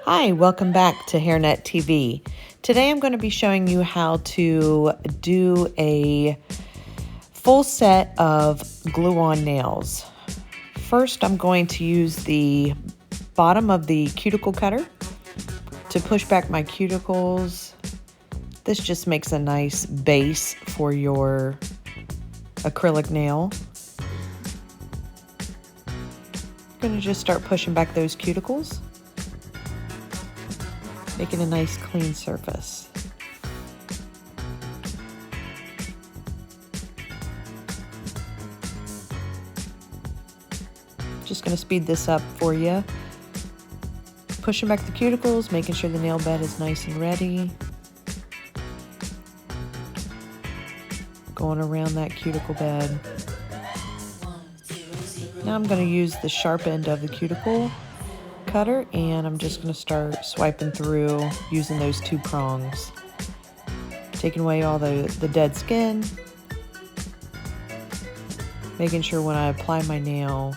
Hi, welcome back to HairNet TV. Today I'm going to be showing you how to do a full set of glue-on nails. First, I'm going to use the bottom of the cuticle cutter to push back my cuticles. This just makes a nice base for your acrylic nail. I'm going to just start pushing back those cuticles, making a nice clean surface. Just going to speed this up for you. Pushing back the cuticles, making sure the nail bed is nice and ready. Going around that cuticle bed. Now I'm going to use the sharp end of the cuticle cutter, and I'm just going to start swiping through using those two prongs, taking away all the dead skin, making sure when I apply my nail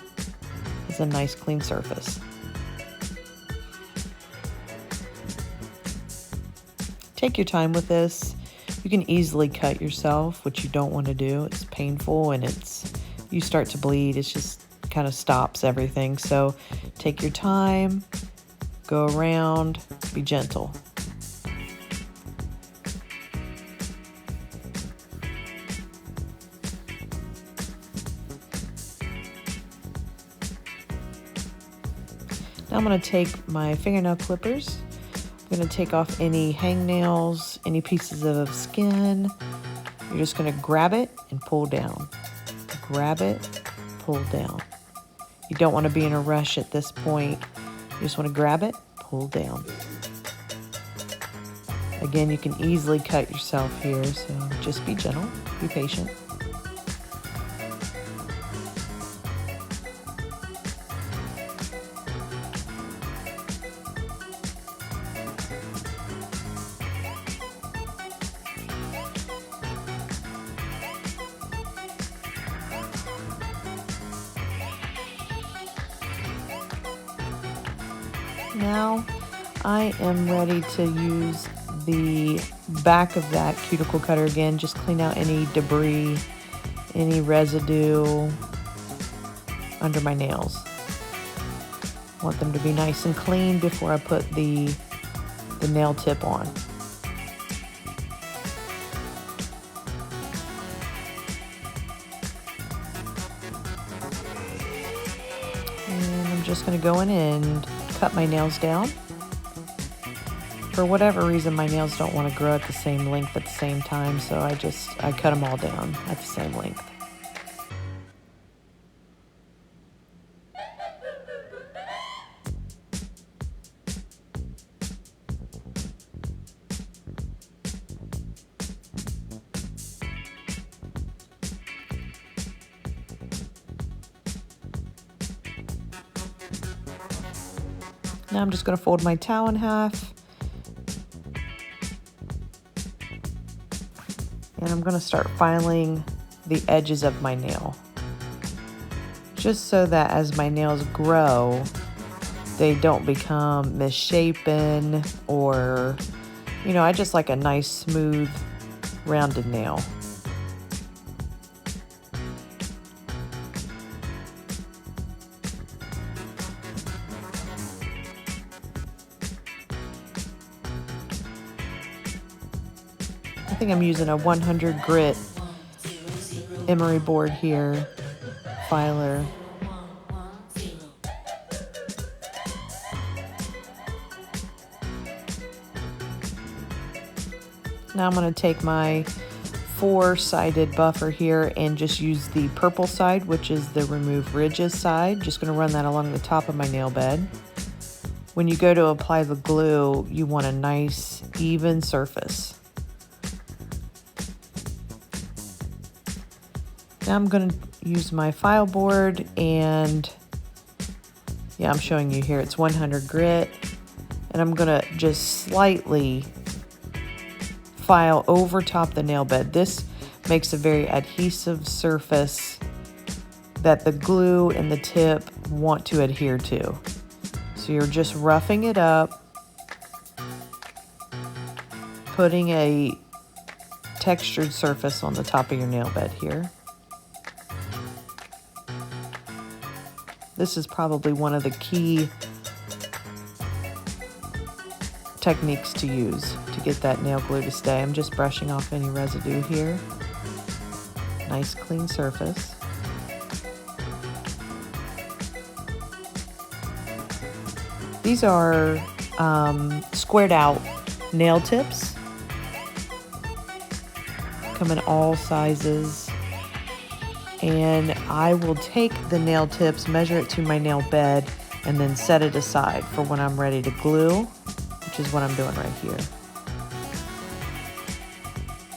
it's a nice clean surface. Take your time with this. You can easily cut yourself, which you don't want to do. It's painful and you start to bleed. It's just kind of stops everything. So take your time, go around, be gentle. Now I'm going to take my fingernail clippers. I'm going to take off any hangnails, any pieces of skin. You're just going to grab it and pull down. Grab it, pull down. You don't want to be in a rush at this point. You just want to grab it, pull down. Again, you can easily cut yourself here, so just be gentle, be patient. Now I am ready to use the back of that cuticle cutter again, just clean out any debris, any residue under my nails. I want them to be nice and clean before I put the nail tip on. And I'm just going to go in and cut my nails down. For whatever reason, my nails don't want to grow at the same length at the same time, so I cut them all down at the same length. Now I'm just going to fold my towel in half. And I'm going to start filing the edges of my nail. Just so that as my nails grow, they don't become misshapen or, I just like a nice, smooth, rounded nail. I think I'm using a 100 grit emery board here, filer. Now I'm going to take my 4-sided buffer here and just use the purple side, which is the remove ridges side. Just going to run that along the top of my nail bed. When you go to apply the glue, you want a nice, even surface. Now I'm going to use my file board, and I'm showing you here, it's 100 grit, and I'm going to just slightly file over top the nail bed. This makes a very adhesive surface that the glue and the tip want to adhere to. So you're just roughing it up, putting a textured surface on the top of your nail bed here. This is probably one of the key techniques to use to get that nail glue to stay. I'm just brushing off any residue here. Nice clean surface. These are squared out nail tips. Come in all sizes. And I will take the nail tips, measure it to my nail bed, and then set it aside for when I'm ready to glue, which is what I'm doing right here.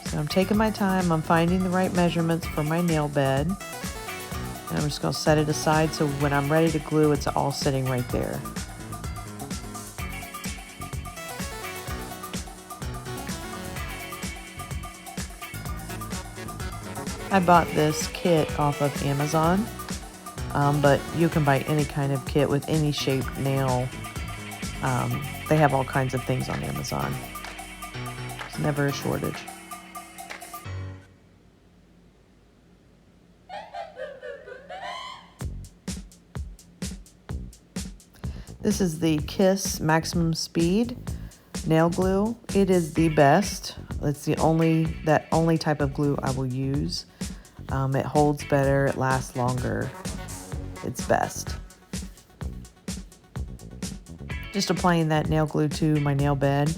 So I'm taking my time, I'm finding the right measurements for my nail bed. And I'm just gonna set it aside so when I'm ready to glue, it's all sitting right there. I bought this kit off of Amazon, but you can buy any kind of kit with any shaped nail. They have all kinds of things on Amazon. There's never a shortage. This is the Kiss Maximum Speed nail glue. It is the best. It's the only type of glue I will use. It holds better, it lasts longer. It's best. Just applying that nail glue to my nail bed.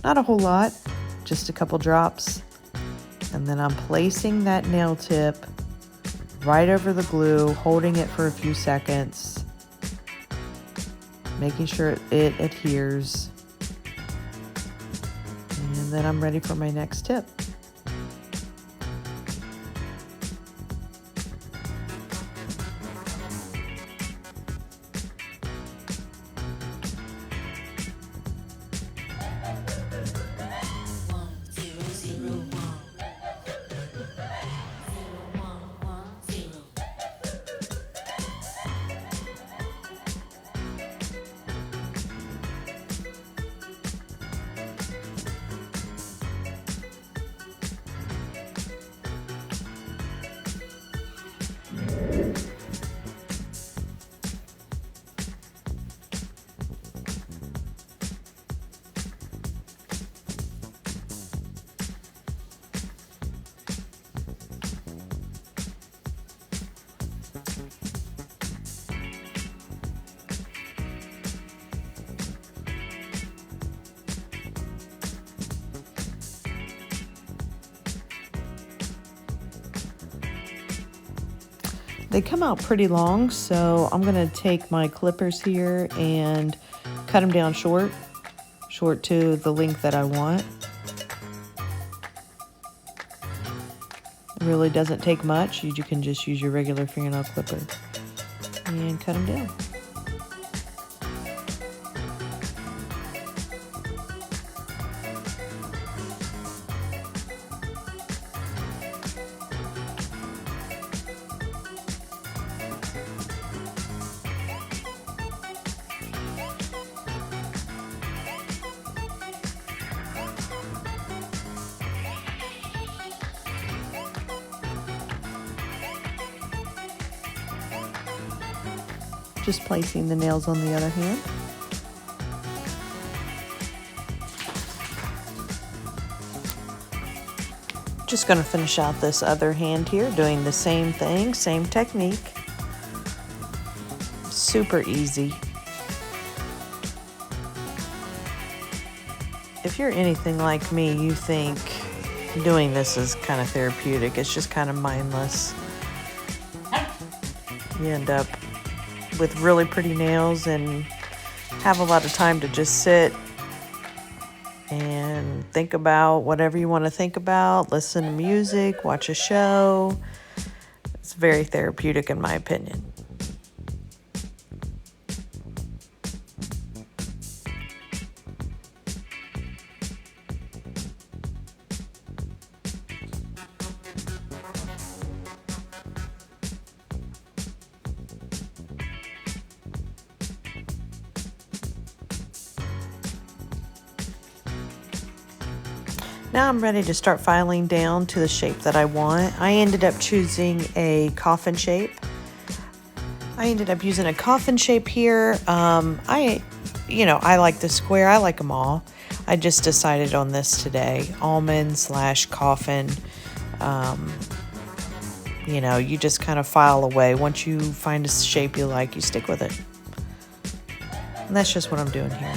Not a whole lot, just a couple drops. And then I'm placing that nail tip right over the glue, holding it for a few seconds, making sure it adheres. And then I'm ready for my next tip. They come out pretty long, so I'm gonna take my clippers here and cut them down short to the length that I want. It really doesn't take much. You can just use your regular fingernail clipper and cut them down. Just placing the nails on the other hand. Just going to finish out this other hand here, doing the same thing, same technique. Super easy. If you're anything like me, you think doing this is kind of therapeutic. It's just kind of mindless. You end up with really pretty nails and have a lot of time to just sit and think about whatever you want to think about, listen to music, watch a show. It's very therapeutic in my opinion. Now I'm ready to start filing down to the shape that I want. I ended up choosing a coffin shape. I ended up using a coffin shape here. I like the square. I like them all. I just decided on this today. Almond/coffin. You just kind of file away. Once you find a shape you like, you stick with it. And that's just what I'm doing here.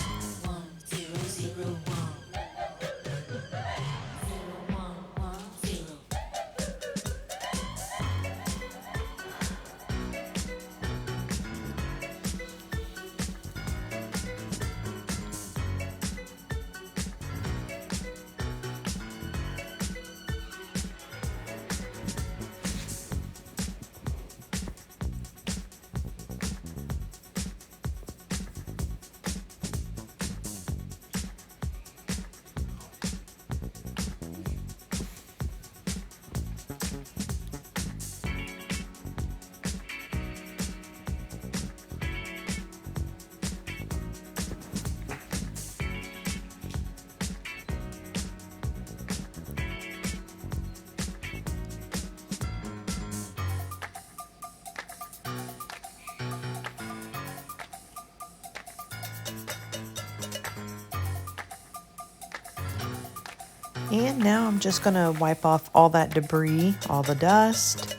And now I'm just gonna wipe off all that debris, all the dust,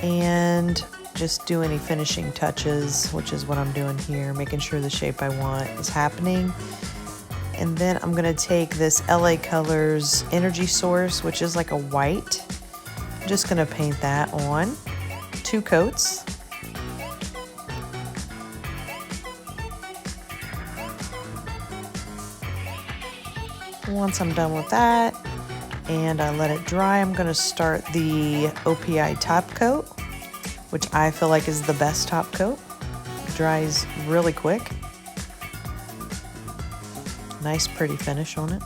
and just do any finishing touches, which is what I'm doing here, making sure the shape I want is happening. And then I'm gonna take this LA Colors Energy Source, which is like a white. I'm just gonna paint that on 2 coats. Once I'm done with that and I let it dry, I'm going to start the OPI top coat, which I feel like is the best top coat. It dries really quick. Nice pretty finish on it.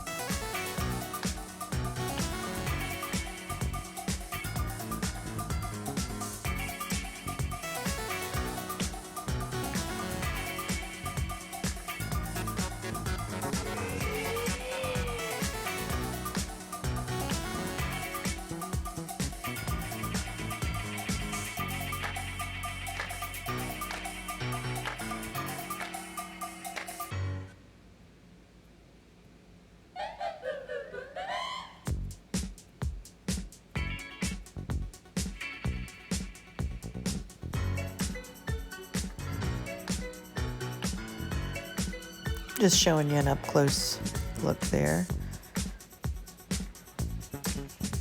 Just showing you an up-close look there.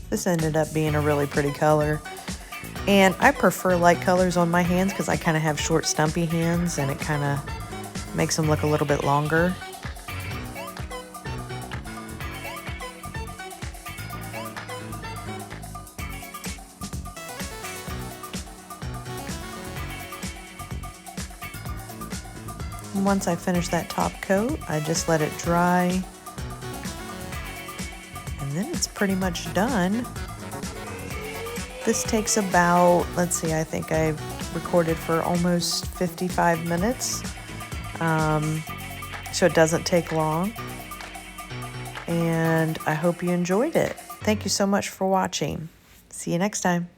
This ended up being a really pretty color. And I prefer light colors on my hands because I kind of have short, stumpy hands, and it kind of makes them look a little bit longer. Once I finish that top coat, I just let it dry, and then it's pretty much done. This takes about, let's see, I think I recorded for almost 55 minutes, so it doesn't take long, and I hope you enjoyed it. Thank you so much for watching. See you next time.